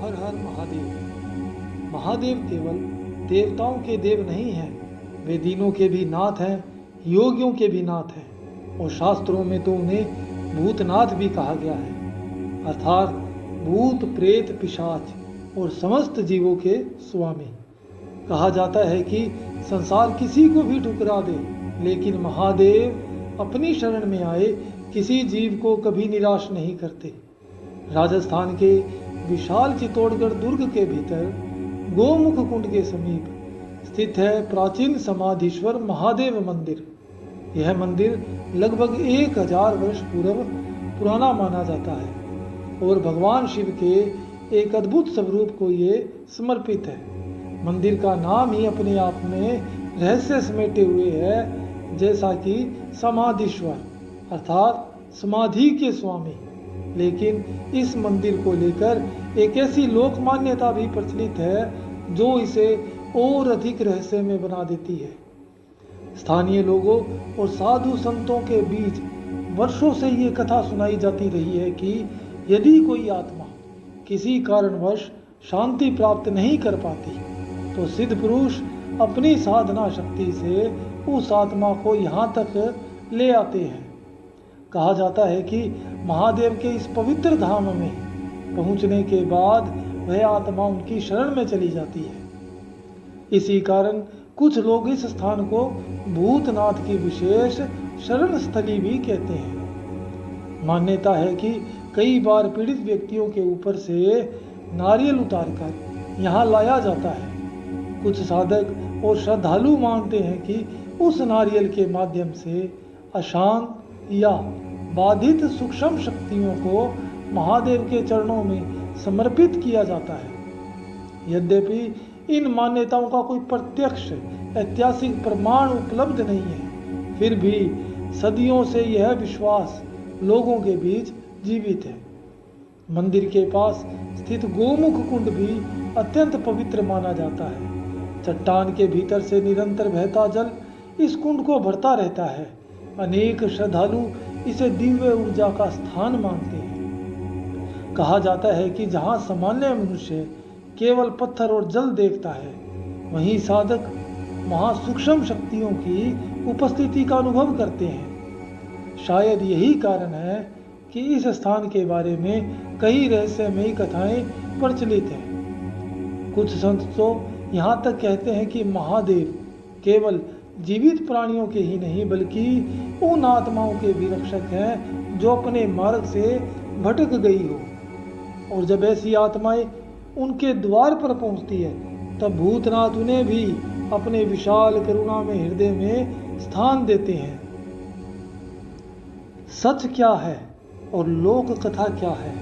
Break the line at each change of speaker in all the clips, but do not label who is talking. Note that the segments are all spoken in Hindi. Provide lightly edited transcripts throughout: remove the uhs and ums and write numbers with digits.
हर हर महादेव। महादेव केवल देवताओं के देव नहीं हैं, वे दीनों के भी नाथ हैं, योगियों के भी नाथ हैं। और शास्त्रों में तो उन्हें भूतनाथ भी कहा गया है, अर्थात भूत प्रेत पिशाच और समस्त जीवों के स्वामी। कहा जाता है कि संसार किसी को भी ठुकरा दे, लेकिन महादेव अपनी शरण में आए किसी जीव को कभी निराश नहीं करते। राजस्थान के विशाल चित्तौड़गढ़ दुर्ग के भीतर गोमुख कुंड के समीप स्थित है प्राचीन समाधीश्वर महादेव मंदिर। यह मंदिर लगभग 1000 वर्ष पूर्व पुराना माना जाता है और भगवान शिव के एक अद्भुत स्वरूप को ये समर्पित है। मंदिर का नाम ही अपने आप में रहस्य समेटे हुए है, जैसा कि समाधीश्वर अर्थात समाधि के स्वामी। लेकिन इस मंदिर को लेकर एक ऐसी लोक मान्यता भी प्रचलित है जो इसे और अधिक रहस्यमय बना देती है। स्थानीय लोगों और साधु संतों के बीच वर्षों से ये कथा सुनाई जाती रही है कि यदि कोई आत्मा किसी कारणवश शांति प्राप्त नहीं कर पाती तो सिद्ध पुरुष अपनी साधना शक्ति से उस आत्मा को यहाँ तक ले आते हैं। कहा जाता है कि महादेव के इस पवित्र धाम में पहुंचने के बाद वह आत्मा उनकी शरण में चली जाती है। इसी कारण कुछ लोग इस स्थान को भूतनाथ की विशेष शरण स्थली भी कहते हैं। मान्यता है कि कई बार पीड़ित व्यक्तियों के ऊपर से नारियल उतारकर यहाँ लाया जाता है। कुछ साधक और श्रद्धालु मानते हैं कि उस नारियल के माध्यम से अशांत या बाधित सूक्ष्म शक्तियों को महादेव के चरणों में समर्पित किया जाता है। यद्यपि इन मान्यताओं का कोई प्रत्यक्ष ऐतिहासिक प्रमाण उपलब्ध नहीं है, फिर भी सदियों से यह विश्वास लोगों के बीच जीवित है। मंदिर के पास स्थित गोमुख कुंड भी अत्यंत पवित्र माना जाता है। चट्टान के भीतर से निरंतर बहता जल इस कुंड को भरता रहता है। अनेक श्रद्धालु इसे दिव्य ऊर्जा का स्थान मानते हैं। कहा जाता है कि जहाँ सामान्य मनुष्य केवल पत्थर और जल देखता है, वहीं साधक वहाँ सूक्ष्म शक्तियों की उपस्थिति का अनुभव करते हैं। शायद यही कारण है कि इस स्थान के बारे में कई रहस्यमयी कथाएं प्रचलित हैं। कुछ संत तो यहाँ तक कहते हैं कि महादेव केवल जीवित प्राणियों के ही नहीं बल्कि उन आत्माओं के भी रक्षक हैं जो अपने मार्ग से भटक गई हो। और जब ऐसी आत्माएं उनके द्वार पर पहुंचती है तब भूतनाथ उन्हें भी अपने विशाल करुणा में हृदय में स्थान देते हैं। सच क्या है और लोक कथा क्या है,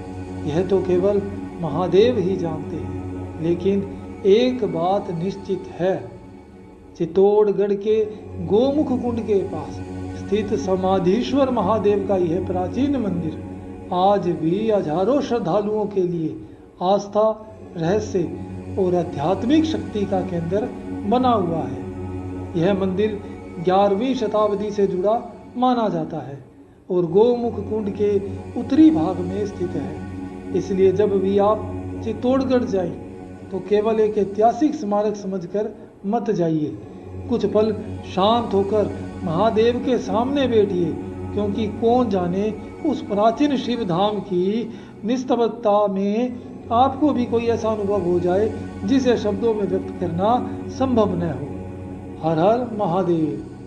यह तो केवल महादेव ही जानते हैं। लेकिन एक बात निश्चित है, चित्तौड़गढ़ के गोमुख कुंड के पास स्थित समाधीश्वर महादेव का यह प्राचीन मंदिर आज भी हजारों श्रद्धालुओं के लिए आस्था, रहस्य और आध्यात्मिक शक्ति का केंद्र बना हुआ है। यह मंदिर 11वीं शताब्दी से जुड़ा माना जाता है और गोमुख कुंड के उत्तरी भाग में स्थित है। इसलिए जब भी आप चित्तौड़गढ़ जाएं तो केवल एक ऐतिहासिक स्मारक समझकर मत जाइए। कुछ पल शांत होकर महादेव के सामने बैठिए, क्योंकि कौन जाने उस प्राचीन शिव धाम की निस्तब्धता में आपको भी कोई ऐसा अनुभव हो जाए जिसे शब्दों में व्यक्त करना संभव न हो। हर हर महादेव।